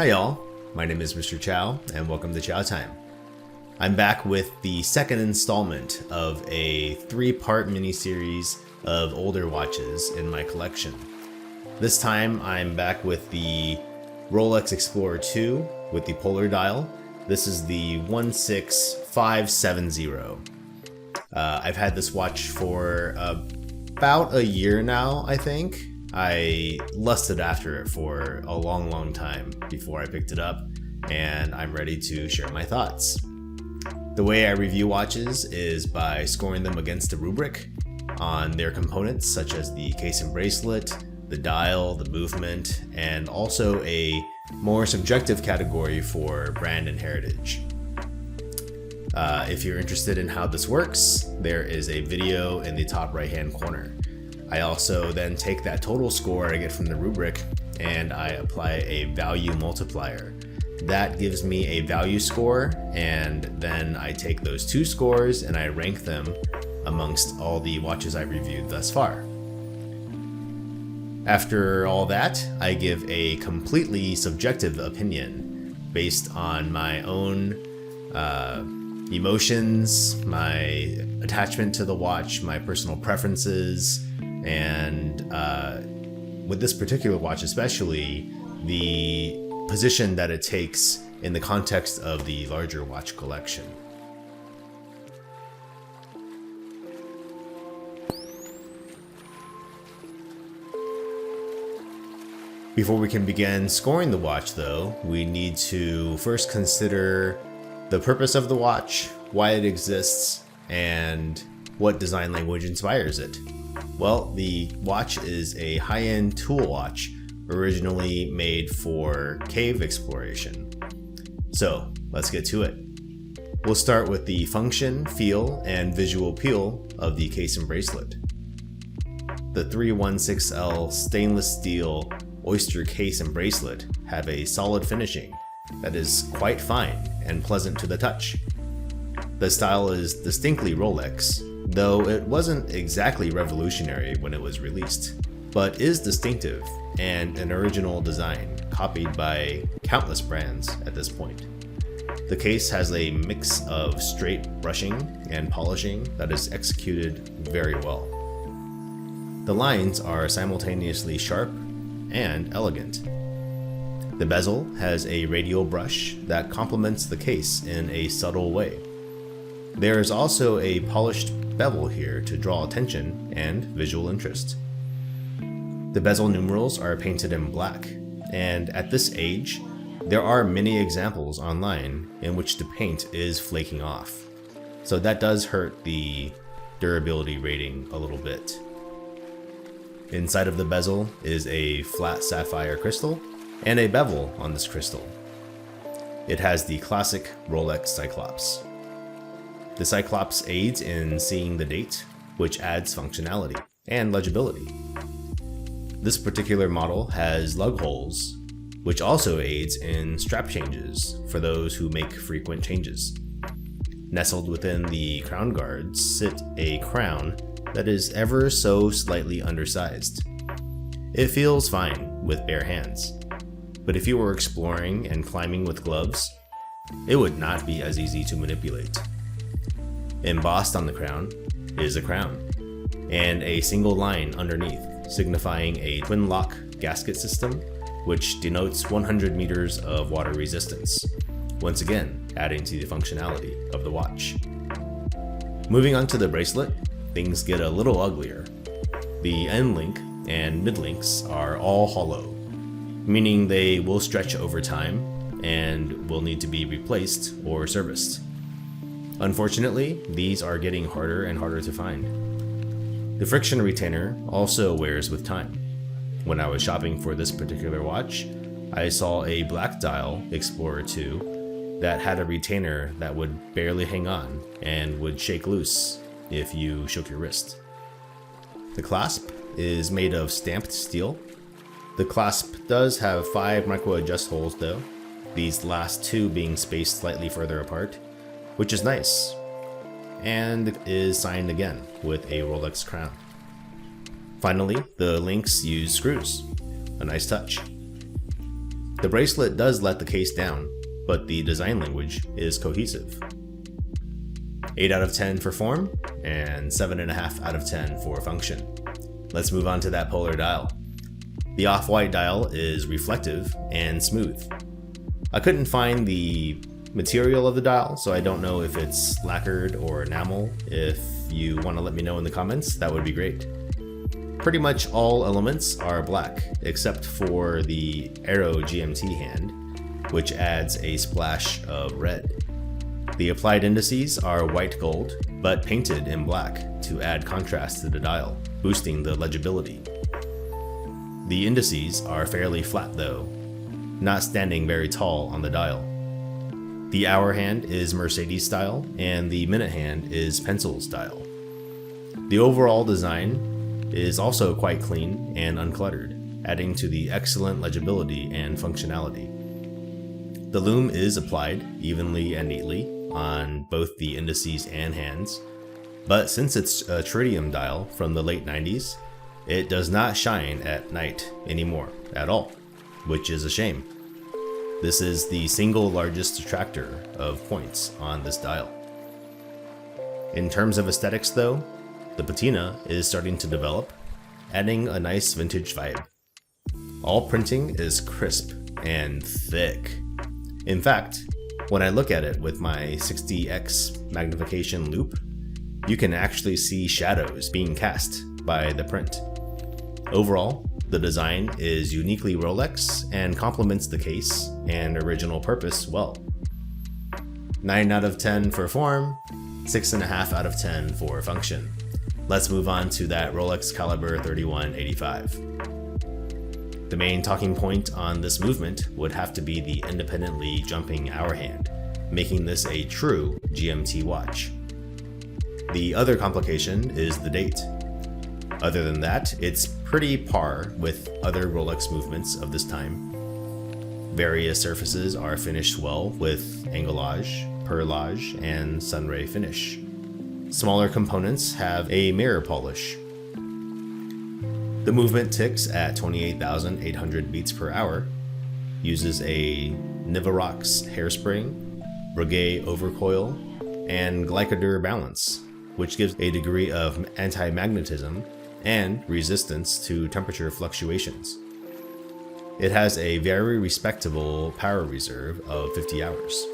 Hi y'all, my name is Mr. Chao and welcome to Chao Time. I'm back with the second installment of a 3-part mini-series of older watches in my collection. This time I'm back with the Rolex Explorer II with the polar dial. This is the 16570. I've had this watch for about a year now, I think. I lusted after it for a long time before I picked it up, and I'm ready to share my thoughts. The way I review watches is by scoring them against a rubric on their components, such as the case and bracelet, the dial, the movement, and also a more subjective category for brand and heritage. If you're interested in how this works, there is a video in the top right hand corner. I also then take that total score I get from the rubric and I apply a value multiplier. That gives me a value score, and then I take those two scores and I rank them amongst all the watches I've reviewed thus far. After all that, I give a completely subjective opinion based on my own emotions, my attachment to the watch, my personal preferences, and with this particular watch especially, the position that it takes in the context of the larger watch collection. Before we can begin scoring the watch though, we need to first consider the purpose of the watch, why it exists, and what design language inspires it. Well, the watch is a high-end tool watch originally made for cave exploration. So let's get to it. We'll start with the function, feel, and visual appeal of the case and bracelet. The 316L stainless steel oyster case and bracelet have a solid finishing that is quite fine and pleasant to the touch. The style is distinctly Rolex, though it wasn't exactly revolutionary when it was released, but is distinctive and an original design copied by countless brands at this point. The case has a mix of straight brushing and polishing that is executed very well. The lines are simultaneously sharp and elegant. The bezel has a radial brush that complements the case in a subtle way. There is also a polished bevel here to draw attention and visual interest. The bezel numerals are painted in black, and at this age, there are many examples online in which the paint is flaking off. So that does hurt the durability rating a little bit. Inside of the bezel is a flat sapphire crystal and a bevel on this crystal. It has the classic Rolex Cyclops. The Cyclops aids in seeing the date, which adds functionality and legibility. This particular model has lug holes, which also aids in strap changes for those who make frequent changes. Nestled within the crown guards sit a crown that is ever so slightly undersized. It feels fine with bare hands, but if you were exploring and climbing with gloves, it would not be as easy to manipulate. Embossed on the crown is a crown, and a single line underneath signifying a twin lock gasket system, which denotes 100 meters of water resistance, once again adding to the functionality of the watch. Moving on to the bracelet, things get a little uglier. The end link and mid links are all hollow, meaning they will stretch over time and will need to be replaced or serviced. Unfortunately, these are getting harder and harder to find. The friction retainer also wears with time. When I was shopping for this particular watch, I saw a black dial Explorer II that had a retainer that would barely hang on and would shake loose if you shook your wrist. The clasp is made of stamped steel. The clasp does have 5 micro adjust holes though, these last 2 being spaced slightly further apart, which is nice, and is signed again with a Rolex crown. Finally, the links use screws, a nice touch. The bracelet does let the case down, but the design language is cohesive. 8 out of 10 for form, and 7.5 out of 10 for function. Let's move on to that polar dial. The off-white dial is reflective and smooth. I couldn't find the material of the dial, so I don't know if it's lacquered or enamel. If you want to let me know in the comments, that would be great. Pretty much all elements are black, except for the arrow GMT hand, which adds a splash of red. The applied indices are white gold, but painted in black to add contrast to the dial, boosting the legibility. The indices are fairly flat though, not standing very tall on the dial. The hour hand is Mercedes style, and the minute hand is pencil style. The overall design is also quite clean and uncluttered, adding to the excellent legibility and functionality. The lume is applied evenly and neatly on both the indices and hands, but since it's a tritium dial from the late 90s, it does not shine at night anymore at all, which is a shame. This is the single largest detractor of points on this dial. In terms of aesthetics though, the patina is starting to develop, adding a nice vintage vibe. All printing is crisp and thick. In fact, when I look at it with my 60x magnification loupe, you can actually see shadows being cast by the print. Overall, the design is uniquely Rolex and complements the case and original purpose well. 9 out of 10 for form, 6.5 out of 10 for function. Let's move on to that Rolex Caliber 3185. The main talking point on this movement would have to be the independently jumping hour hand, making this a true GMT watch. The other complication is the date. Other than that, it's pretty par with other Rolex movements of this time. Various surfaces are finished well with anglage, perlage, and sunray finish. Smaller components have a mirror polish. The movement ticks at 28,800 beats per hour, uses a Nivarox hairspring, Breguet overcoil, and Glycodur balance, which gives a degree of anti-magnetism and resistance to temperature fluctuations. It has a very respectable power reserve of 50 hours.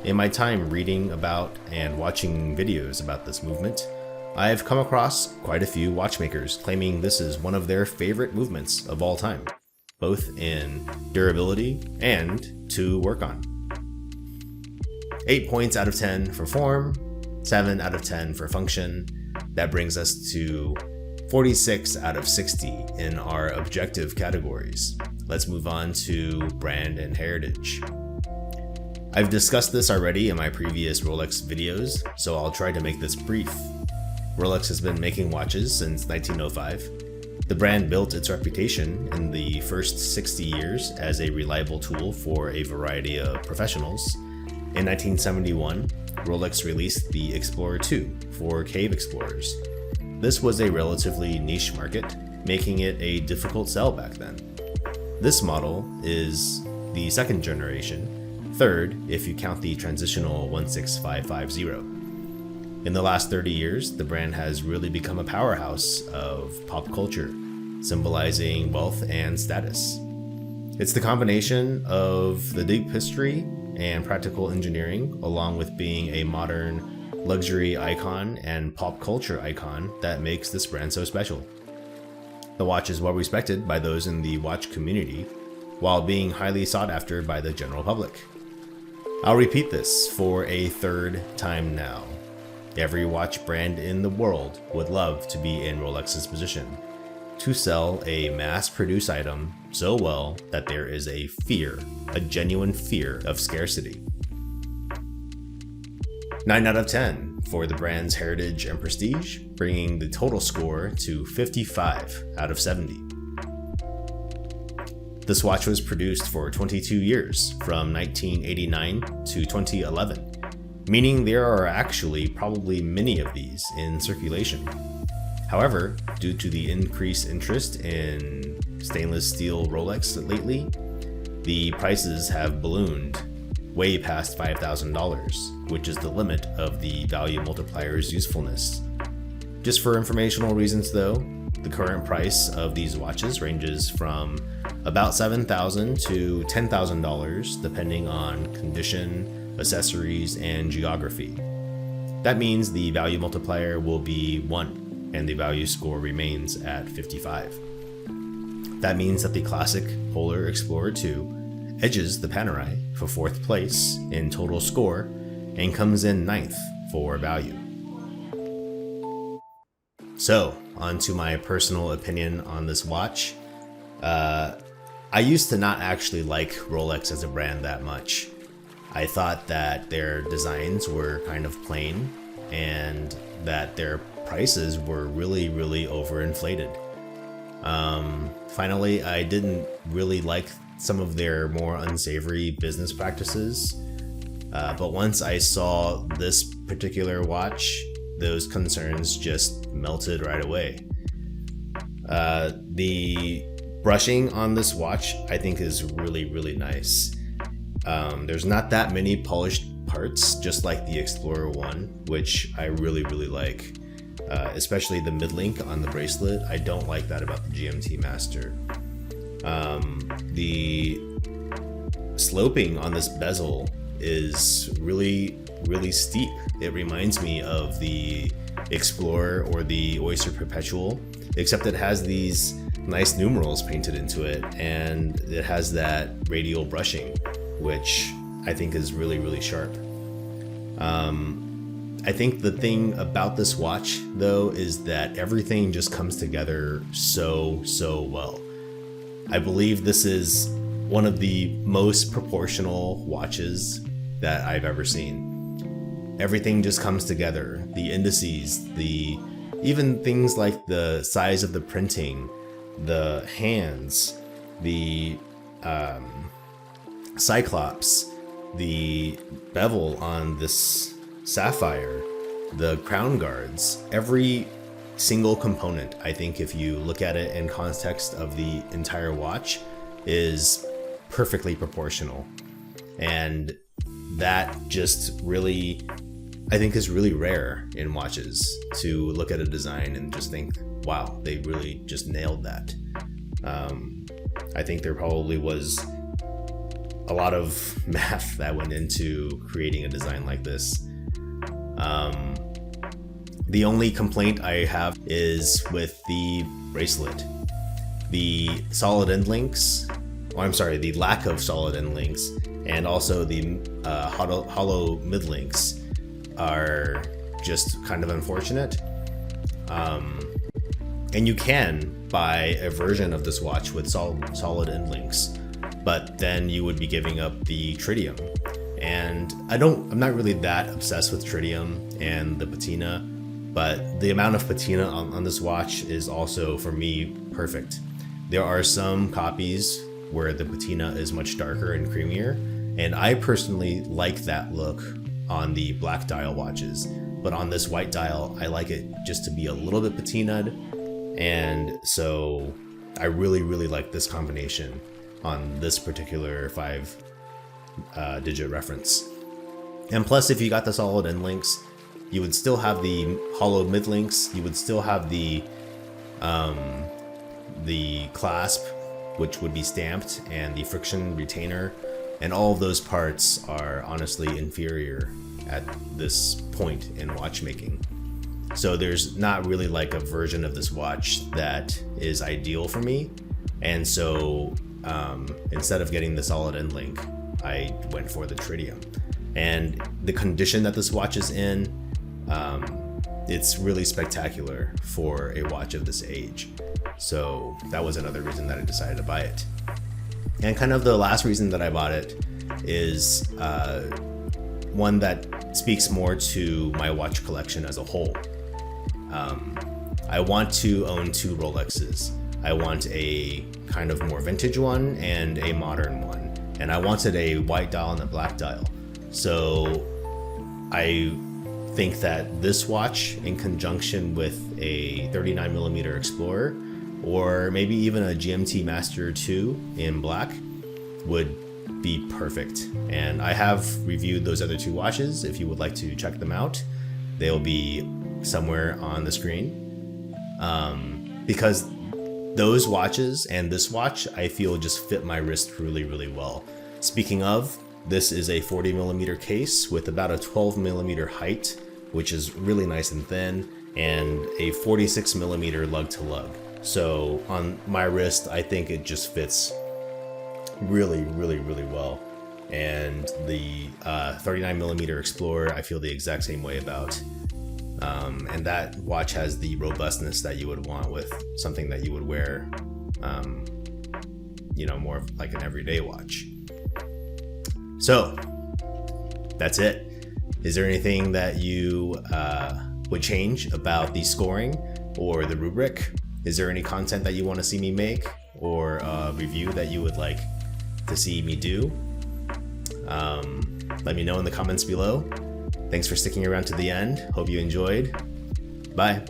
In my time reading about and watching videos about this movement, I have come across quite a few watchmakers claiming this is one of their favorite movements of all time, both in durability and to work on. 8 points out of 10 for form, 7 out of 10 for function. That brings us to 46 out of 60 in our objective categories. Let's move on to brand and heritage. I've discussed this already in my previous Rolex videos, so I'll try to make this brief. Rolex has been making watches since 1905. The brand built its reputation in the first 60 years as a reliable tool for a variety of professionals. In 1971, Rolex released the Explorer II for cave explorers. This was a relatively niche market, making it a difficult sell back then. This model is the second generation, third if you count the transitional 16550. In the last 30 years, the brand has really become a powerhouse of pop culture, symbolizing wealth and status. It's the combination of the deep history and practical engineering, along with being a modern luxury icon and pop culture icon, that makes this brand so special. The watch is well respected by those in the watch community, while being highly sought after by the general public. I'll repeat this for a third time now. Every watch brand in the world would love to be in Rolex's position, to sell a mass-produced item so well that there is a genuine fear of scarcity. 9 out of 10 for the brand's heritage and prestige, bringing the total score to 55 out of 70. This watch was produced for 22 years, from 1989 to 2011, meaning there are actually probably many of these in circulation. However, due to the increased interest in stainless steel Rolex lately, the prices have ballooned way past $5,000, which is the limit of the value multiplier's usefulness. Just for informational reasons though, the current price of these watches ranges from about $7,000 to $10,000 depending on condition, accessories, and geography. That means the value multiplier will be 1 and the value score remains at 55. That means that the classic Rolex Explorer II edges the Panerai for 4th place in total score and comes in 9th for value. So, on to my personal opinion on this watch. I used to not actually like Rolex as a brand that much. I thought that their designs were kind of plain and that their prices were really overinflated. Finally, I didn't really like some of their more unsavory business practices, but once I saw this particular watch, those concerns just melted right away. The brushing on this watch I think is really nice. There's not that many polished parts, just like the Explorer 1, which I really like. Especially the mid-link on the bracelet. I don't like that about the GMT Master. The sloping on this bezel is really steep. It reminds me of the Explorer or the Oyster Perpetual, except it has these nice numerals painted into it, and it has that radial brushing, which I think is really sharp. I think the thing about this watch though is that everything just comes together so well. I believe this is one of the most proportional watches that I've ever seen. Everything just comes together. The indices, even things like the size of the printing, the hands, the cyclops, the bevel on this sapphire, the crown guards, every single component, I think if you look at it in context of the entire watch, is perfectly proportional. And that just really, I think, is really rare in watches, to look at a design and just think, wow, they really just nailed that. I think there probably was a lot of math that went into creating a design like this. The only complaint I have is with the bracelet. The solid end links, the lack of solid end links, and also the hollow mid links are just kind of unfortunate. And you can buy a version of this watch with solid end links, but then you would be giving up the tritium. And I'm not really that obsessed with tritium and the patina, but the amount of patina on this watch is also, for me, perfect. There are some copies where the patina is much darker and creamier, and I personally like that look on the black dial watches. But on this white dial, I like it just to be a little bit patinaed, and so I really like this combination on this particular 5-digit reference. And plus, if you got the solid end links, you would still have the hollow mid links, you would still have the clasp, which would be stamped, and the friction retainer, and all of those parts are honestly inferior at this point in watchmaking. So there's not really like a version of this watch that is ideal for me, and so instead of getting the solid end link, I went for the tritium. And the condition that this watch is in, it's really spectacular for a watch of this age. So that was another reason that I decided to buy it. And kind of the last reason that I bought it is one that speaks more to my watch collection as a whole. I want to own 2 Rolexes. I want a kind of more vintage one and a modern one. And I wanted a white dial and a black dial. So I think that this watch, in conjunction with a 39mm Explorer, or maybe even a GMT Master 2 in black, would be perfect. And I have reviewed those other 2 watches. If you would like to check them out, they'll be somewhere on the screen. Because those watches and this watch, I feel just fit my wrist really, really well. Speaking of, this is a 40mm case with about a 12mm height, which is really nice and thin, and a 46mm lug to lug. So on my wrist, I think it just fits really, really, really well. And the 39mm Explorer, I feel the exact same way about. And that watch has the robustness that you would want with something that you would wear, more of like an everyday watch. So that's it. Is there anything that you would change about the scoring or the rubric? Is there any content that you want to see me make or a review that you would like to see me do? Let me know in the comments below. Thanks for sticking around to the end. Hope you enjoyed. Bye.